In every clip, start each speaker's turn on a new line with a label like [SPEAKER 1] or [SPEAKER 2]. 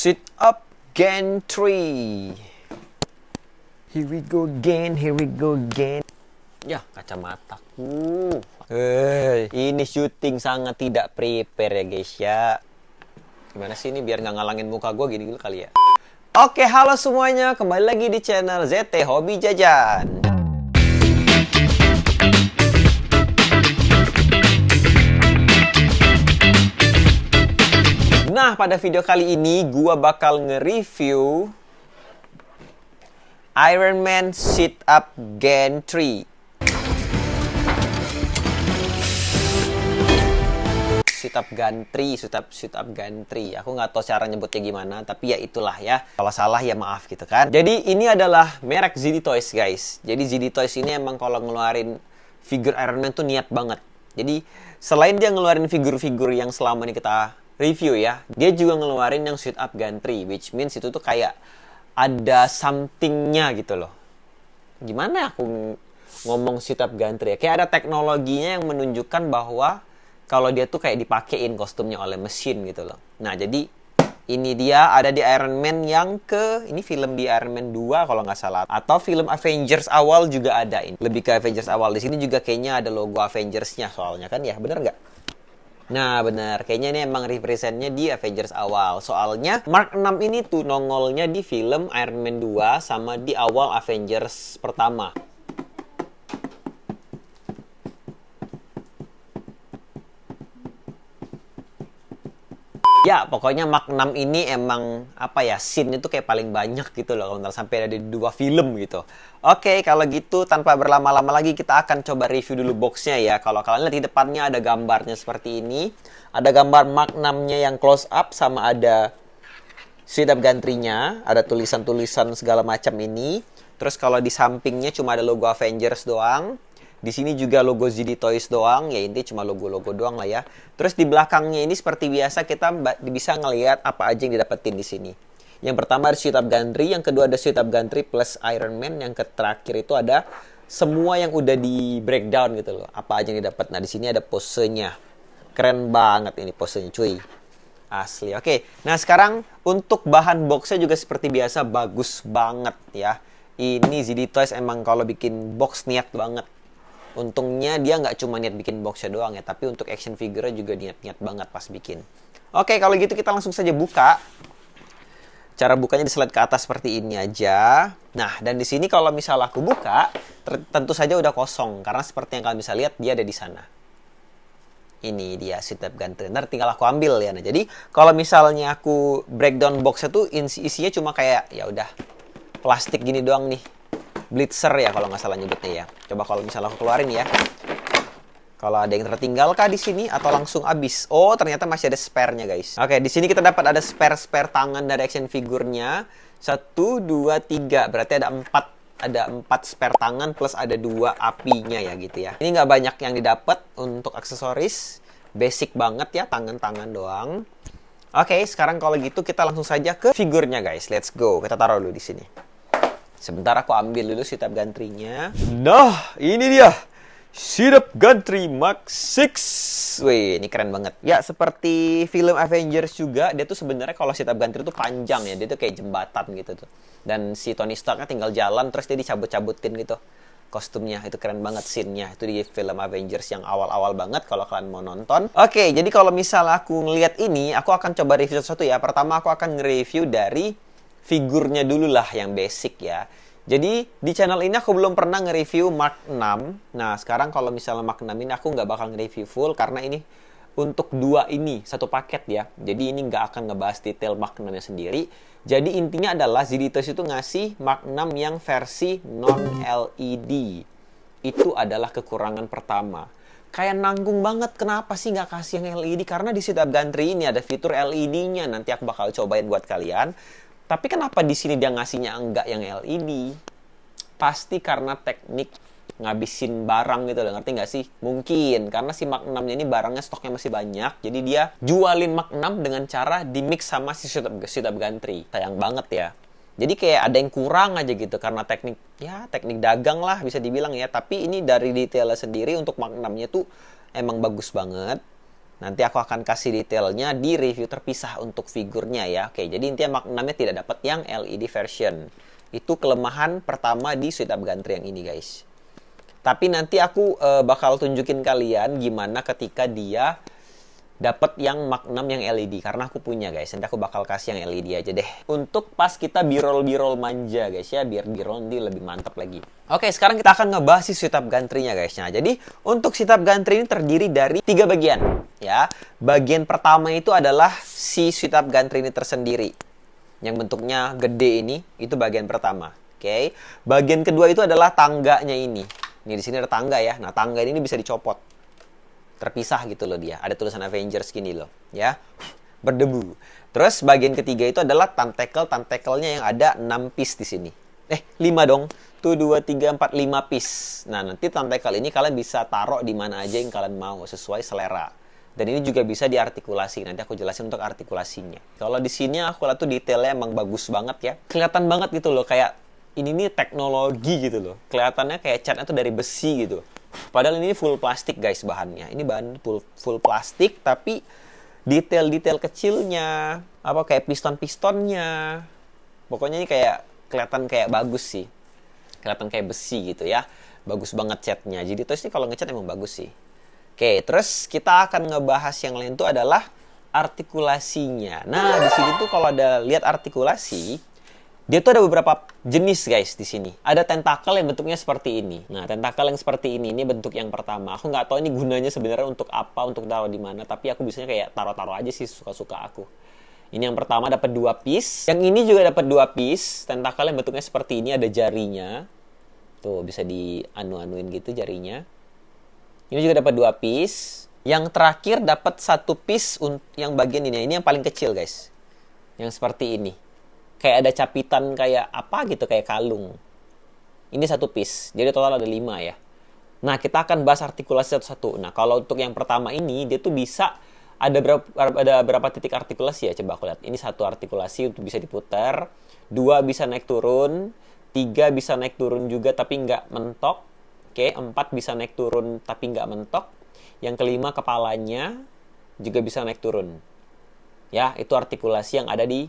[SPEAKER 1] Sit up gantry. Here we go again, here we go again. Ya, kacamataku. Ini syuting sangat tidak prepare ya guys ya. Gimana sih ini biar nggak ngalangin muka gue gini dulu kali ya. Oke, halo semuanya. Kembali lagi di channel ZT Hobi Jajan. Nah, pada video kali ini gua bakal nge-review Ironman Sit Up Gantry. Sit up gantry. Aku nggak tahu cara nyebutnya gimana, tapi ya itulah ya. Kalau salah ya maaf gitu kan. Jadi ini adalah merek ZD Toys guys. Jadi ZD Toys ini emang kalau ngeluarin figur Ironman tuh niat banget. Jadi selain dia ngeluarin figur-figur yang selama ini kita review ya, dia juga ngeluarin yang sit up gantry, which means itu tuh kayak ada something-nya gitu loh. Gimana aku ngomong sit up gantry ya? Kayak ada teknologinya yang menunjukkan bahwa kalau dia tuh kayak dipakein kostumnya oleh mesin gitu loh. Nah, jadi ini dia ada di Iron Man yang ini film di Iron Man 2 kalau nggak salah. Atau film Avengers awal juga ada ini. Lebih ke Avengers awal. Di sini juga kayaknya ada logo Avengers-nya soalnya kan ya, bener nggak? Nah, benar. Kayaknya ini emang representnya di Avengers awal. Soalnya Mark 6 ini tuh nongolnya di film Iron Man 2 sama di awal Avengers pertama. Ya, pokoknya Mark 6 ini emang apa ya, scene itu kayak paling banyak gitu loh kalau sampai ada di 2 film gitu. Oke, kalau gitu tanpa berlama-lama lagi kita akan coba review dulu boxnya ya. Kalau kalian lihat di depannya ada gambarnya seperti ini. Ada gambar Mark 6-nya yang close up sama ada sit up gantry-nya, ada tulisan-tulisan segala macam ini. Terus kalau di sampingnya cuma ada logo Avengers doang. Di sini juga logo ZD Toys doang, ya intinya cuma logo-logo doang lah ya. Terus di belakangnya ini seperti biasa kita bisa ngelihat apa aja yang didapetin di sini. Yang pertama ada sit up gantry, yang kedua ada sit up gantry plus Iron Man, yang terakhir itu ada semua yang udah di breakdown gitu loh. Apa aja yang didapat. Nah, di sini ada posenya. Keren banget ini posenya, cuy. Asli. Oke. Nah, sekarang untuk bahan boxnya juga seperti biasa bagus banget ya. Ini ZD Toys emang kalau bikin box niat banget. Untungnya dia nggak cuma niat bikin boxnya doang ya, tapi untuk action figure-nya juga niat-niat banget pas bikin. Oke, kalau gitu kita langsung saja buka. Cara bukanya di-slide ke atas seperti ini aja. Nah, dan di sini kalau misal aku buka, tentu saja udah kosong. Karena seperti yang kalian bisa lihat, dia ada di sana. Ini dia sit up gantry. Ntar tinggal aku ambil ya. Nah, jadi kalau misalnya aku breakdown boxnya tuh isinya cuma kayak, ya udah plastik gini doang nih. Blitzer ya kalau nggak salah nyebutnya ya. Coba kalau misalnya aku keluarin ya. Kalau ada yang tertinggal kah di sini atau langsung habis? Oh, ternyata masih ada spare-nya guys. Oke, di sini kita dapat ada spare tangan dari action figurnya. 1, 2, 3. Berarti ada 4. Ada 4 spare tangan plus ada 2 apinya ya gitu ya. Ini nggak banyak yang didapat untuk aksesoris. Basic banget ya, tangan-tangan doang. Oke, sekarang kalau gitu kita langsung saja ke figurnya guys. Let's go. Kita taruh dulu di sini. Sebentar aku ambil dulu sit up gantry-nya. Nah, ini dia. Sit up gantry Mark 6. Wih, ini keren banget. Ya, seperti film Avengers juga, dia tuh sebenarnya kalau sit up gantry tuh panjang ya. Dia tuh kayak jembatan gitu tuh. Dan si Tony Stark-nya tinggal jalan, terus dia dicabut-cabutin gitu. Kostumnya, itu keren banget scene-nya. Itu di film Avengers yang awal-awal banget kalau kalian mau nonton. Oke, jadi kalau misal aku ngelihat ini, aku akan coba review sesuatu ya. Pertama aku akan nge-review dari figurnya dulu lah yang basic ya. Jadi di channel ini aku belum pernah nge-review Mark 6. Nah, sekarang kalau misalnya Mark 6 ini aku nggak bakal nge-review full karena ini untuk 2 ini satu paket ya. Jadi ini nggak akan ngebahas detail Mark 6-nya sendiri. Jadi intinya adalah ZD Toys itu ngasih Mark 6 yang versi non-LED. Itu adalah kekurangan pertama. Kayak nanggung banget, kenapa sih nggak kasih yang LED? Karena di sit up gantry ini ada fitur LED-nya. Nanti aku bakal cobain buat kalian. Tapi kenapa di sini dia ngasihnya enggak yang LED? Pasti karena teknik ngabisin barang gitu loh, ngerti nggak sih? Mungkin karena si Mark 6-nya ini barangnya stoknya masih banyak, jadi dia jualin Mark 6 dengan cara di-mix sama si sit up gantry. Sayang banget ya. Jadi kayak ada yang kurang aja gitu karena teknik dagang lah bisa dibilang ya. Tapi ini dari detailnya sendiri untuk Mark 6-nya tuh emang bagus banget. Nanti aku akan kasih detailnya di review terpisah untuk figurnya ya. Oke, jadi intinya Mark 6-nya tidak dapat yang LED version. Itu kelemahan pertama di Sweet Up Gantry yang ini guys. Tapi nanti aku bakal tunjukin kalian gimana ketika dia dapat yang Mark 6 yang LED, karena aku punya guys. Nanti aku bakal kasih yang LED aja deh. Untuk pas kita b-roll manja guys ya, biar b-roll nanti lebih mantap lagi. Oke, sekarang kita akan ngebahas si Sweet Up Gantry-nya guys. Nah, jadi untuk Sweet Up Gantry ini terdiri dari 3 bagian ya. Bagian pertama itu adalah si Sweet Up Gantry ini tersendiri. Yang bentuknya gede ini, itu bagian pertama. Oke. Bagian kedua itu adalah tangganya ini. Ini di sini ada tangga ya. Nah, tangga ini bisa dicopot. Terpisah gitu loh dia. Ada tulisan Avengers gini loh, ya. Berdebu. Terus bagian ketiga itu adalah tentacle-nya yang ada 6 piece di sini. 5 dong. 1, 2, 3, 4, 5 piece. Nah, nanti tentacle ini kalian bisa taruh di mana aja yang kalian mau sesuai selera. Dan ini juga bisa diartikulasi. Nanti aku jelasin untuk artikulasinya. Kalau di sini aku lihat tuh detailnya emang bagus banget ya. Kelihatan banget gitu loh, kayak ini nih teknologi gitu loh. Kelihatannya kayak catnya tuh dari besi gitu. Padahal ini full plastik guys bahannya. Ini bahan full plastik, tapi detail-detail kecilnya, apa kayak piston-pistonnya. Pokoknya ini kayak kelihatan kayak bagus sih. Kelihatan kayak besi gitu ya. Bagus banget catnya. Jadi terus ini kalau ngecat emang bagus sih. Oke, terus kita akan ngebahas yang lain tuh adalah artikulasinya. Nah, di sini tuh kalau ada lihat artikulasi, dia tuh ada beberapa jenis guys di sini. Ada tentakel yang bentuknya seperti ini. Nah, tentakel yang seperti ini bentuk yang pertama. Aku nggak tahu ini gunanya sebenarnya untuk apa, untuk taruh di mana. Tapi aku biasanya kayak taruh-taruh aja sih, suka-suka aku. Ini yang pertama dapat 2 piece. Yang ini juga dapat 2 piece. Tentakel yang bentuknya seperti ini, ada jarinya. Tuh, bisa dianu-anuin gitu jarinya. Ini juga dapat 2 piece. Yang terakhir dapat 1 piece yang bagian ini. Ini yang paling kecil guys. Yang seperti ini. Kayak ada capitan kayak apa gitu, kayak kalung. Ini 1 piece, jadi total ada 5 ya. Nah, kita akan bahas artikulasi satu-satu. Nah, kalau untuk yang pertama ini, dia tuh bisa ada berapa titik artikulasi ya, coba aku lihat. Ini 1 artikulasi untuk bisa diputar, 2 bisa naik turun, 3 bisa naik turun juga tapi nggak mentok. Oke, 4 bisa naik turun tapi nggak mentok. Yang kelima kepalanya juga bisa naik turun. Ya, itu artikulasi yang ada di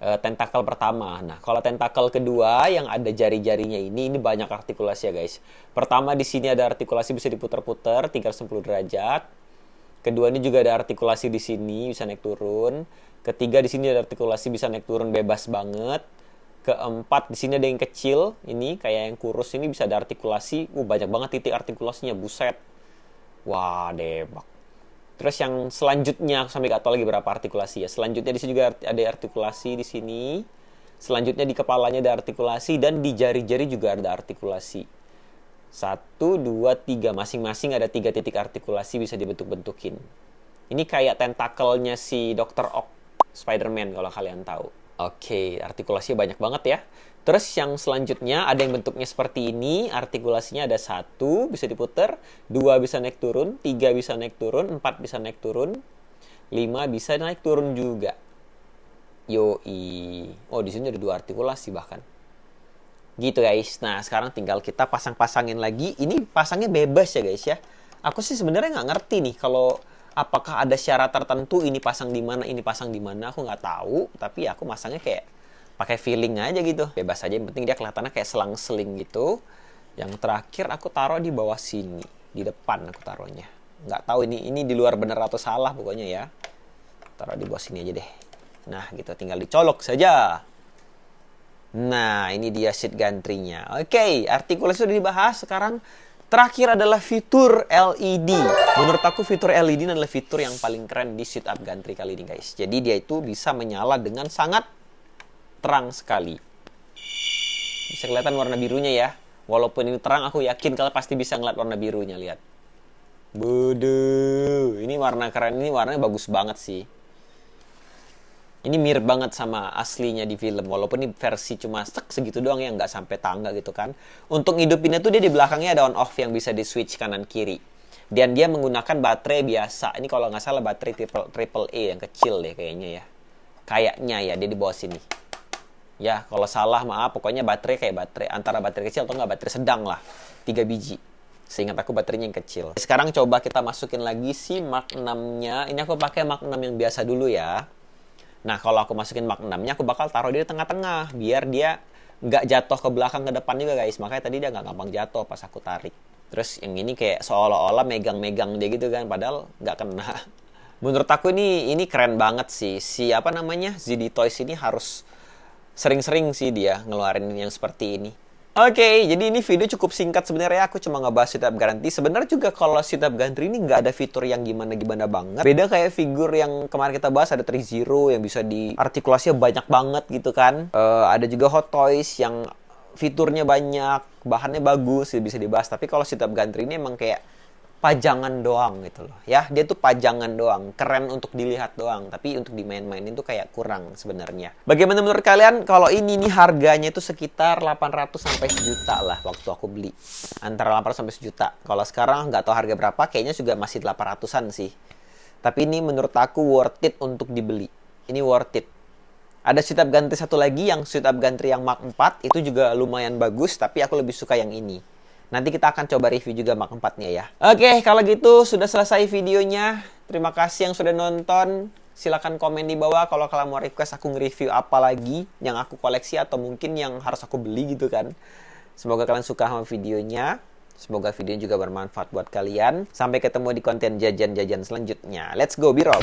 [SPEAKER 1] tentakel pertama. Nah, kalau tentakel kedua yang ada jari-jarinya ini banyak artikulasi ya guys. Pertama di sini ada artikulasi bisa diputar-putar 360 derajat. Kedua ini juga ada artikulasi di sini bisa naik turun. Ketiga di sini ada artikulasi bisa naik turun bebas banget. Keempat di sini ada yang kecil, ini kayak yang kurus ini bisa ada artikulasi. Banyak banget titik artikulasinya, buset. Wah, debak. Terus yang selanjutnya aku sampai gak tahu lagi berapa artikulasi ya. Selanjutnya di sini juga ada artikulasi di sini. Selanjutnya di kepalanya ada artikulasi dan di jari-jari juga ada artikulasi. 1, 2, 3 masing-masing ada 3 titik artikulasi bisa dibentuk-bentukin. Ini kayak tentakelnya si Dr. Ock Spider-Man kalau kalian tahu. Oke, artikulasinya banyak banget ya. Terus yang selanjutnya ada yang bentuknya seperti ini, artikulasinya ada 1 bisa diputar, 2 bisa naik turun, 3 bisa naik turun, 4 bisa naik turun, 5 bisa naik turun juga. Yoi. Oh, di sini ada 2 artikulasi bahkan. Gitu guys. Nah, sekarang tinggal kita pasang-pasangin lagi. Ini pasangnya bebas ya guys ya. Aku sih sebenarnya nggak ngerti nih kalau apakah ada syarat tertentu ini pasang di mana, ini pasang di mana, aku nggak tahu. Tapi aku masangnya kayak pakai feeling aja gitu. Bebas aja, yang penting dia kelihatannya kayak selang-seling gitu. Yang terakhir aku taruh di bawah sini. Di depan aku taruhnya. Nggak tahu ini di luar bener atau salah pokoknya ya. Taruh di bawah sini aja deh. Nah gitu, tinggal dicolok saja. Nah, ini dia seat gantry-nya. Oke, artikulasi sudah dibahas. Sekarang terakhir adalah fitur LED. Menurut aku fitur LED adalah fitur yang paling keren di seat up gantry kali ini guys. Jadi dia itu bisa menyala dengan sangat terang sekali. Bisa kelihatan warna birunya ya. Walaupun ini terang, aku yakin kalian pasti bisa ngeliat warna birunya. Lihat. Bodoh. Ini warna keren. Ini warnanya bagus banget sih. Ini mirip banget sama aslinya di film. Walaupun ini versi cuma segitu doang ya. Nggak sampai tangga gitu kan. Untuk ngidupinnya tuh dia di belakangnya ada on off yang bisa di switch kanan kiri. Dan dia menggunakan baterai biasa. Ini kalau nggak salah baterai triple A yang kecil deh kayaknya ya. Kayaknya ya, dia di bawah sini. Ya, kalau salah maaf, pokoknya baterai kayak baterai antara baterai kecil atau nggak baterai sedang lah. 3 biji. Seingat aku baterainya yang kecil. Sekarang coba kita masukin lagi si Mark 6-nya. Ini aku pakai Mark 6 yang biasa dulu ya. Nah, kalau aku masukin Mark 6-nya, aku bakal taruh dia di tengah-tengah. Biar dia nggak jatuh ke belakang, ke depan juga guys. Makanya tadi dia nggak gampang jatuh pas aku tarik. Terus yang ini kayak seolah-olah megang-megang dia gitu kan. Padahal nggak kena. Menurut aku ini keren banget sih. Si apa namanya, ZD Toys ini harus sering-sering sih dia ngeluarin yang seperti ini. Oke, jadi ini video cukup singkat sebenarnya. Aku cuma ngebahas setup garanti. Sebenarnya juga kalau setup garanti ini nggak ada fitur yang gimana-gimana banget. Beda kayak figur yang kemarin kita bahas, ada Zero yang bisa diartikulasinya banyak banget gitu kan. Ada juga Hot Toys yang fiturnya banyak, bahannya bagus, bisa dibahas. Tapi kalau setup garanti ini emang kayak pajangan doang gitu loh. Ya, dia tuh pajangan doang. Keren untuk dilihat doang. Tapi untuk dimain-mainin tuh kayak kurang sebenarnya. Bagaimana menurut kalian? Kalau ini nih harganya itu sekitar 800 sampai sejuta lah waktu aku beli. Antara 800 sampai sejuta. Kalau sekarang nggak tahu harga berapa, kayaknya juga masih 800-an sih. Tapi ini menurut aku worth it untuk dibeli. Ini worth it. Ada setup gantry satu lagi yang setup gantry yang Mark 4. Itu juga lumayan bagus, tapi aku lebih suka yang ini. Nanti kita akan coba review juga Mark 4-nya ya. Oke, kalau gitu sudah selesai videonya. Terima kasih yang sudah nonton. Silahkan komen di bawah kalau kalian mau request aku nge-review apa lagi yang aku koleksi atau mungkin yang harus aku beli gitu kan. Semoga kalian suka sama videonya. Semoga videonya juga bermanfaat buat kalian. Sampai ketemu di konten jajan-jajan selanjutnya. Let's go, Biro!